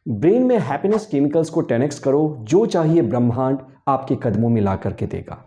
Brain में happiness chemicals को 10x करो, जो चाहिए ब्रह्मांड आपके कदमों में ला करके देगा।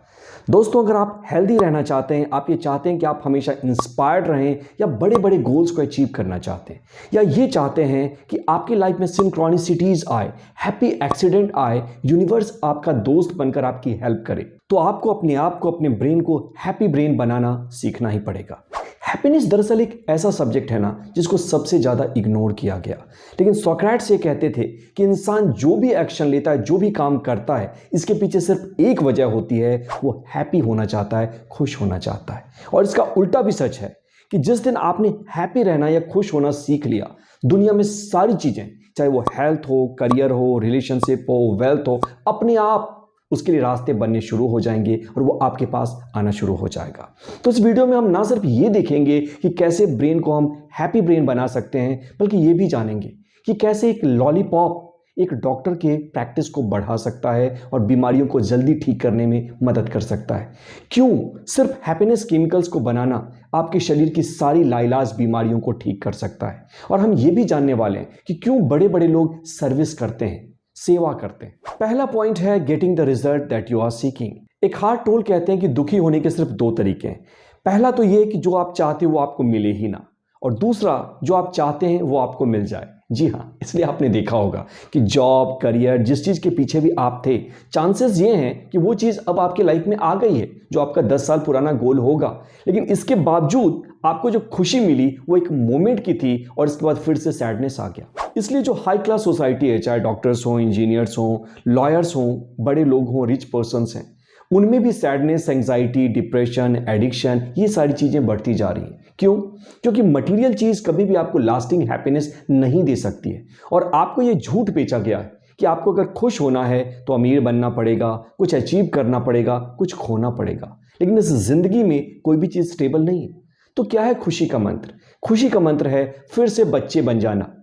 दोस्तों, अगर आप हेल्दी रहना चाहते हैं, आप ये चाहते हैं कि आप हमेशा इंस्पायर्ड रहें, या बड़े बड़े गोल्स को अचीव करना चाहते हैं, या ये चाहते हैं कि आपकी लाइफ में सिंक्रोनिसिटीज आए, हैप्पी एक्सीडेंट आए, यूनिवर्स आपका दोस्त बनकर आपकी हेल्प करे, तो आपको अपने आप को, अपने ब्रेन को हैप्पी ब्रेन बनाना सीखना ही पड़ेगा। हैप्पीनेस दरअसल एक ऐसा सब्जेक्ट है ना जिसको सबसे ज़्यादा इग्नोर किया गया, लेकिन सोक्रेटिस ये कहते थे कि इंसान जो भी एक्शन लेता है, जो भी काम करता है, इसके पीछे सिर्फ एक वजह होती है, वो हैप्पी होना चाहता है, खुश होना चाहता है। और इसका उल्टा भी सच है कि जिस दिन आपने हैप्पी रहना या खुश होना सीख लिया, दुनिया में सारी चीज़ें, चाहे वो हेल्थ हो, करियर हो, रिलेशनशिप हो, वेल्थ हो, अपने आप उसके लिए रास्ते बनने शुरू हो जाएंगे और वो आपके पास आना शुरू हो जाएगा। तो इस वीडियो में हम ना सिर्फ ये देखेंगे कि कैसे ब्रेन को हम हैप्पी ब्रेन बना सकते हैं, बल्कि ये भी जानेंगे कि कैसे एक लॉलीपॉप एक डॉक्टर के प्रैक्टिस को बढ़ा सकता है और बीमारियों को जल्दी ठीक करने में मदद कर सकता है। क्यों सिर्फ हैप्पीनेस केमिकल्स को बनाना आपके शरीर की सारी लाइलाज बीमारियों को ठीक कर सकता है। और हम ये भी जानने वाले हैं कि क्यों बड़े बड़े लोग सर्विस करते हैं, सेवा करते हैं। पहला पॉइंट है getting the result that you are seeking. एक हार्ट टोल कहते हैं कि दुखी होने के सिर्फ दो तरीके हैं। पहला तो ये कि जो आप चाहते हो वो आपको मिले ही ना, और दूसरा जो आप चाहते हैं वो आपको मिल जाए। जी हाँ, इसलिए आपने देखा होगा कि जॉब, करियर, जिस चीज़ के पीछे भी आप थे, चांसेस ये हैं कि वो चीज़ अब आपके लाइफ में आ गई है, जो आपका 10 साल पुराना गोल होगा, लेकिन इसके बावजूद आपको जो खुशी मिली वो एक मोमेंट की थी और इसके बाद फिर से सैडनेस आ गया। इसलिए जो हाई क्लास सोसाइटी है, चाहे डॉक्टर्स हों, इंजीनियर्स हों, लॉयर्स हों, बड़े लोग हों, रिच पर्सन्स हैं, उनमें भी सैडनेस, एंग्जाइटी, डिप्रेशन, एडिक्शन, ये सारी चीज़ें बढ़ती जा रही हैं। क्यों? क्योंकि मटेरियल चीज़ कभी भी आपको लास्टिंग हैप्पीनेस नहीं दे सकती है, और आपको ये झूठ बेचा गया है कि आपको अगर खुश होना है तो अमीर बनना पड़ेगा, कुछ अचीव करना पड़ेगा, कुछ खोना पड़ेगा। लेकिन इस जिंदगी में कोई भी चीज़ स्टेबल नहीं है। तो क्या है खुशी का मंत्र? खुशी का मंत्र है फिर से बच्चे बन जाना।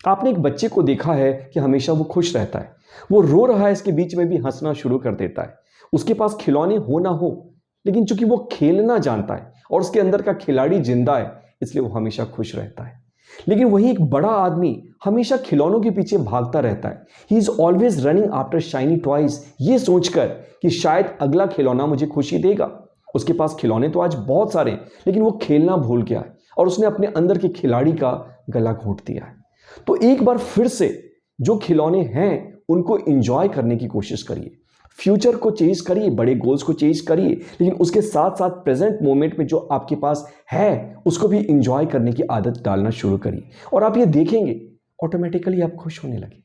आपने एक बच्चे को देखा है कि हमेशा वो खुश रहता है, वो रो रहा है, इसके बीच में भी हंसना शुरू कर देता है। उसके पास खिलौने हो ना हो, लेकिन चूंकि वो खेलना जानता है और उसके अंदर का खिलाड़ी जिंदा है, इसलिए वो हमेशा खुश रहता है। लेकिन वही एक बड़ा आदमी हमेशा खिलौनों के पीछे भागता रहता है। He is always running after shiny toys, ये सोचकर कि शायद अगला खिलौना मुझे खुशी देगा। उसके पास खिलौने तो आज बहुत सारे, लेकिन वो खेलना भूल गया है और उसने अपने अंदर के खिलाड़ी का गला घोंट दिया है। तो एक बार फिर से जो खिलौने हैं उनको एंजॉय करने की कोशिश करिए, फ्यूचर को चेज करिए, बड़े गोल्स को चेज करिए, लेकिन उसके साथ साथ प्रेजेंट मोमेंट में जो आपके पास है उसको भी एंजॉय करने की आदत डालना शुरू करिए, और आप ये देखेंगे ऑटोमेटिकली आप खुश होने लगे।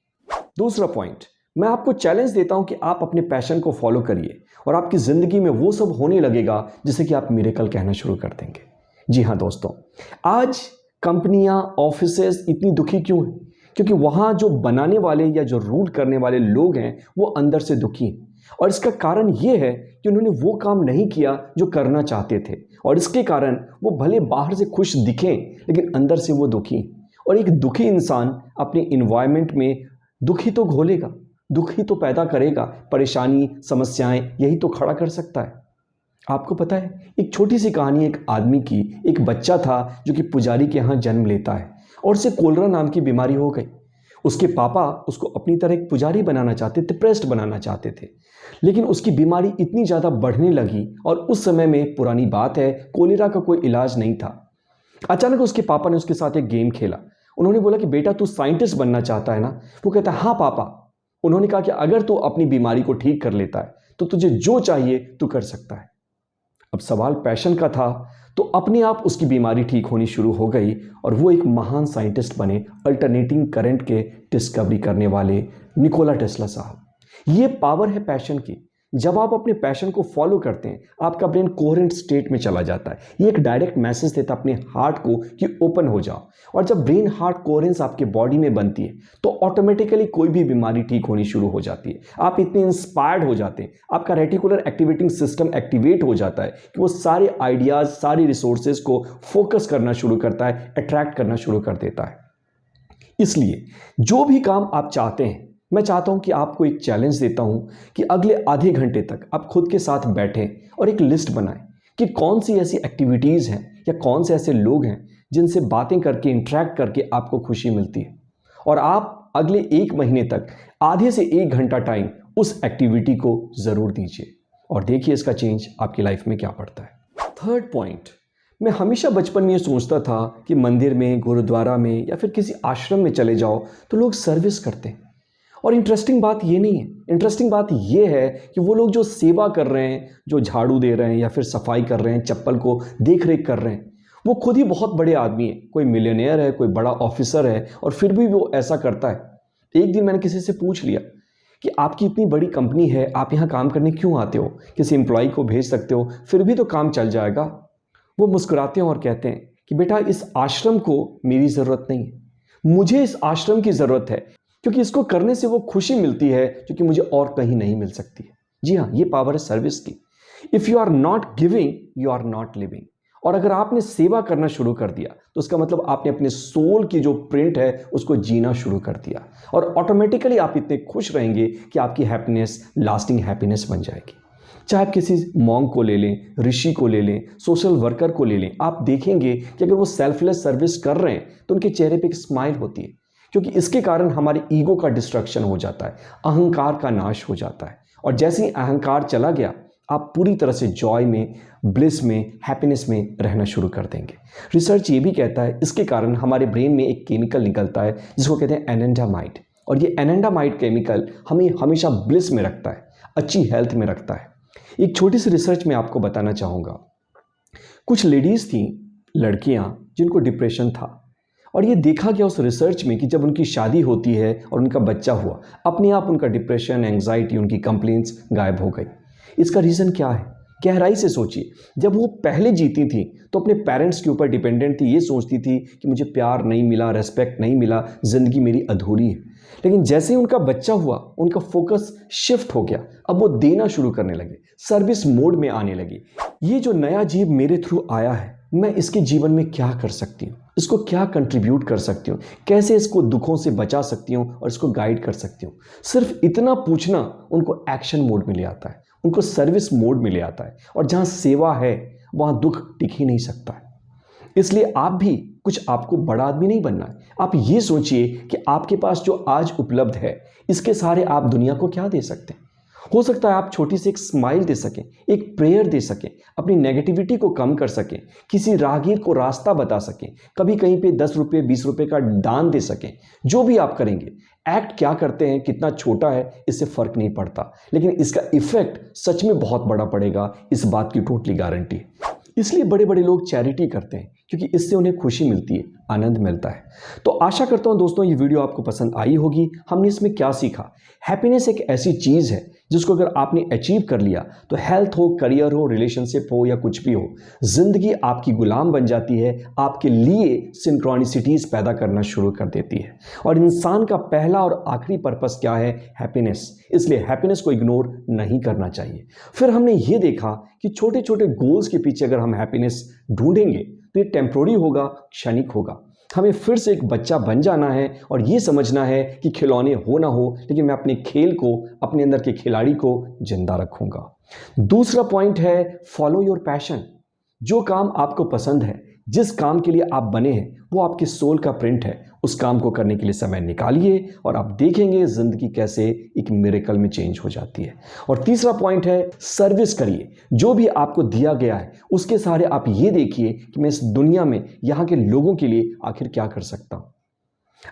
दूसरा पॉइंट, मैं आपको चैलेंज देता हूं कि आप अपने पैशन को फॉलो करिए और आपकी जिंदगी में वो सब होने लगेगा जिसे कि आप मिरेकल कहना शुरू कर देंगे। जी हाँ दोस्तों, आज कंपनियां, ऑफिसेज इतनी दुखी क्यों हैं? क्योंकि वहां जो बनाने वाले या जो रूल करने वाले लोग हैं वो अंदर से दुखी हैं, और इसका कारण ये है कि उन्होंने वो काम नहीं किया जो करना चाहते थे, और इसके कारण वो भले बाहर से खुश दिखें लेकिन अंदर से वो दुखी। और एक दुखी इंसान अपने इन्वायरमेंट में दुखी तो घोलेगा, दुखी तो पैदा करेगा, परेशानी, समस्याएं यही तो खड़ा कर सकता है। आपको पता है, एक छोटी सी कहानी एक आदमी की। एक बच्चा था जो कि पुजारी के यहाँ जन्म लेता है और उसे कोलरा नाम की बीमारी हो गई। उसके पापा उसको अपनी तरह एक पुजारी बनाना चाहते थे, प्रेस्ट बनाना चाहते थे, लेकिन उसकी बीमारी इतनी ज़्यादा बढ़ने लगी, और उस समय में, पुरानी बात है, कोलेरा का कोई इलाज नहीं था। अचानक उसके पापा ने उसके साथ एक गेम खेला। उन्होंने बोला कि बेटा तू साइंटिस्ट बनना चाहता है ना? वो कहता है हाँ पापा। उन्होंने कहा कि अगर तू अपनी बीमारी को ठीक कर लेता है तो तुझे जो चाहिए तू कर सकता है। अब सवाल पैशन का था, तो अपने आप उसकी बीमारी ठीक होनी शुरू हो गई और वो एक महान साइंटिस्ट बने, अल्टरनेटिंग करंट के डिस्कवरी करने वाले निकोला टेस्ला साहब। ये पावर है पैशन की। जब आप अपने पैशन को फॉलो करते हैं, आपका ब्रेन कोहेरेंट स्टेट में चला जाता है। ये एक डायरेक्ट मैसेज देता है अपने हार्ट को कि ओपन हो जाओ, और जब ब्रेन हार्ट कोहेरेंस आपके बॉडी में बनती है तो ऑटोमेटिकली कोई भी बीमारी ठीक होनी शुरू हो जाती है। आप इतने इंस्पायर्ड हो जाते हैं, आपका रेटिकुलर एक्टिवेटिंग सिस्टम एक्टिवेट हो जाता है कि वो सारे आइडियाज, सारी रिसोर्सेज को फोकस करना शुरू करता है, अट्रैक्ट करना शुरू कर देता है। इसलिए जो भी काम आप चाहते हैं, मैं चाहता हूं कि आपको एक चैलेंज देता हूं कि अगले आधे घंटे तक आप खुद के साथ बैठें और एक लिस्ट बनाएं कि कौन सी ऐसी एक्टिविटीज़ हैं या कौन से ऐसे लोग हैं जिनसे बातें करके, इंटरेक्ट करके आपको खुशी मिलती है। और आप अगले 1 महीने तक आधे से 1 घंटा टाइम उस एक्टिविटी को ज़रूर दीजिए और देखिए इसका चेंज आपकी लाइफ में क्या पड़ता है। थर्ड पॉइंट, मैं हमेशा बचपन में ये सोचता था कि मंदिर में, गुरुद्वारा में या फिर किसी आश्रम में चले जाओ तो लोग सर्विस करते हैं। और इंटरेस्टिंग बात ये नहीं है, इंटरेस्टिंग बात ये है कि वो लोग जो सेवा कर रहे हैं, जो झाड़ू दे रहे हैं या फिर सफाई कर रहे हैं, चप्पल को देख रेख कर रहे हैं, वो खुद ही बहुत बड़े आदमी हैं। कोई मिलियनेयर है, कोई बड़ा ऑफिसर है और फिर भी वो ऐसा करता है। एक दिन मैंने किसी से पूछ लिया कि आपकी इतनी बड़ी कंपनी है, आप यहाँ काम करने क्यों आते हो? किसी एम्प्लॉय को भेज सकते हो, फिर भी तो काम चल जाएगा। वो मुस्कुराते हैं और कहते हैं कि बेटा, इस आश्रम को मेरी ज़रूरत नहीं है, मुझे इस आश्रम की ज़रूरत है क्योंकि इसको करने से वो खुशी मिलती है जो कि मुझे और कहीं नहीं मिल सकती है। जी हाँ, ये पावर है सर्विस की। If you are not giving, you are not living. और अगर आपने सेवा करना शुरू कर दिया तो उसका मतलब आपने अपने सोल की जो प्रिंट है उसको जीना शुरू कर दिया और ऑटोमेटिकली आप इतने खुश रहेंगे कि आपकी हैप्पीनेस लास्टिंग हैप्पीनेस बन जाएगी। चाहे आप किसी मॉन्क को ले लें, ऋषि को ले लें, सोशल वर्कर को ले लें, आप देखेंगे कि अगर वो सेल्फलेस सर्विस कर रहे हैं तो उनके चेहरे पे एक स्माइल होती है, क्योंकि इसके कारण हमारे ईगो का डिस्ट्रक्शन हो जाता है, अहंकार का नाश हो जाता है। और जैसे ही अहंकार चला गया, आप पूरी तरह से जॉय में, ब्लिस में, हैप्पीनेस में रहना शुरू कर देंगे। रिसर्च ये भी कहता है इसके कारण हमारे ब्रेन में एक केमिकल निकलता है जिसको कहते हैं एनेंडामाइड, और ये एनेंडामाइड केमिकल हमें हमेशा ब्लिस में रखता है, अच्छी हेल्थ में रखता है। एक छोटी सी रिसर्च में आपको बताना चाहूँगा। कुछ लेडीज़ थी, लड़कियाँ, जिनको डिप्रेशन था, और ये देखा गया उस रिसर्च में कि जब उनकी शादी होती है और उनका बच्चा हुआ, अपने आप उनका डिप्रेशन, एंग्जाइटी, उनकी कंप्लेंट्स गायब हो गई। इसका रीज़न क्या है? गहराई से सोचिए। जब वो पहले जीती थी तो अपने पेरेंट्स के ऊपर डिपेंडेंट थी, ये सोचती थी कि मुझे प्यार नहीं मिला, रेस्पेक्ट नहीं मिला, ज़िंदगी मेरी अधूरी है। लेकिन जैसे ही उनका बच्चा हुआ, उनका फोकस शिफ्ट हो गया। अब वो देना शुरू करने लगे, सर्विस मोड में आने लगे। ये जो नया जीव मेरे थ्रू आया है, मैं इसके जीवन में क्या कर सकती हूँ, इसको क्या कंट्रीब्यूट कर सकती हूँ, कैसे इसको दुखों से बचा सकती हूँ और इसको गाइड कर सकती हूँ। सिर्फ इतना पूछना उनको एक्शन मोड में ले आता है, उनको सर्विस मोड में ले आता है। और जहाँ सेवा है वहाँ दुख टिक ही नहीं सकता है। इसलिए आप भी कुछ आपको बड़ा आदमी नहीं बनना है। आप ये सोचिए कि आपके पास जो आज उपलब्ध है, इसके सहारे आप दुनिया को क्या दे सकते हैं। हो सकता है आप छोटी सी एक स्माइल दे सकें, एक प्रेयर दे सकें, अपनी नेगेटिविटी को कम कर सकें, किसी राहगीर को रास्ता बता सकें, कभी कहीं पे 10 रुपये 20 रुपये का दान दे सकें। जो भी आप करेंगे, एक्ट क्या करते हैं, कितना छोटा है, इससे फ़र्क नहीं पड़ता, लेकिन इसका इफेक्ट सच में बहुत बड़ा पड़ेगा, इस बात की टोटली गारंटी है। इसलिए बड़े बड़े लोग चैरिटी करते हैं, क्योंकि इससे उन्हें खुशी मिलती है, आनंद मिलता है। तो आशा करता हूं दोस्तों ये वीडियो आपको पसंद आई होगी। हमने इसमें क्या सीखा? हैप्पीनेस एक ऐसी चीज़ है जिसको अगर आपने अचीव कर लिया तो हेल्थ हो, करियर हो, रिलेशनशिप हो या कुछ भी हो, ज़िंदगी आपकी गुलाम बन जाती है, आपके लिए सिंक्रोनिसिटीज़ पैदा करना शुरू कर देती है। और इंसान का पहला और आखिरी पर्पस क्या है? हैप्पीनेस। इसलिए हैप्पीनेस को इग्नोर नहीं करना चाहिए। फिर हमने ये देखा कि छोटे छोटे गोल्स के पीछे अगर हम हैप्पीनेस ढूंढेंगे तो ये टेम्प्रोरी होगा, क्षणिक होगा। हमें फिर से एक बच्चा बन जाना है और ये समझना है कि खिलौने हो ना हो, लेकिन मैं अपने खेल को, अपने अंदर के खिलाड़ी को जिंदा रखूंगा। दूसरा पॉइंट है फॉलो योर पैशन। जो काम आपको पसंद है, जिस काम के लिए आप बने हैं, वो आपके सोल का प्रिंट है। उस काम को करने के लिए समय निकालिए और आप देखेंगे ज़िंदगी कैसे एक मिरेकल में चेंज हो जाती है। और तीसरा पॉइंट है सर्विस करिए। जो भी आपको दिया गया है उसके सहारे आप ये देखिए कि मैं इस दुनिया में यहाँ के लोगों के लिए आखिर क्या कर सकता हूँ।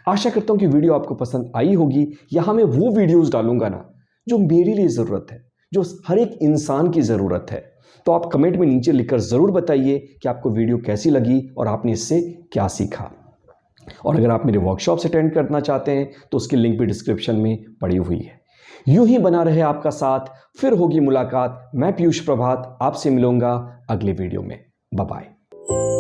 आशा करता हूँ कि वीडियो आपको पसंद आई होगी। यहाँ मैं वो वीडियोज़ डालूंगा ना जो मेरे लिए ज़रूरत है, जो हर एक इंसान की ज़रूरत है। तो आप कमेंट में नीचे लिखकर ज़रूर बताइए कि आपको वीडियो कैसी लगी और आपने इससे क्या सीखा। और अगर आप मेरे वर्कशॉप्स अटेंड करना चाहते हैं तो उसकी लिंक भी डिस्क्रिप्शन में पड़ी हुई है। यूं ही बना रहे आपका साथ, फिर होगी मुलाकात। मैं पीयूष प्रभात आपसे मिलूंगा अगले वीडियो में। Bye bye.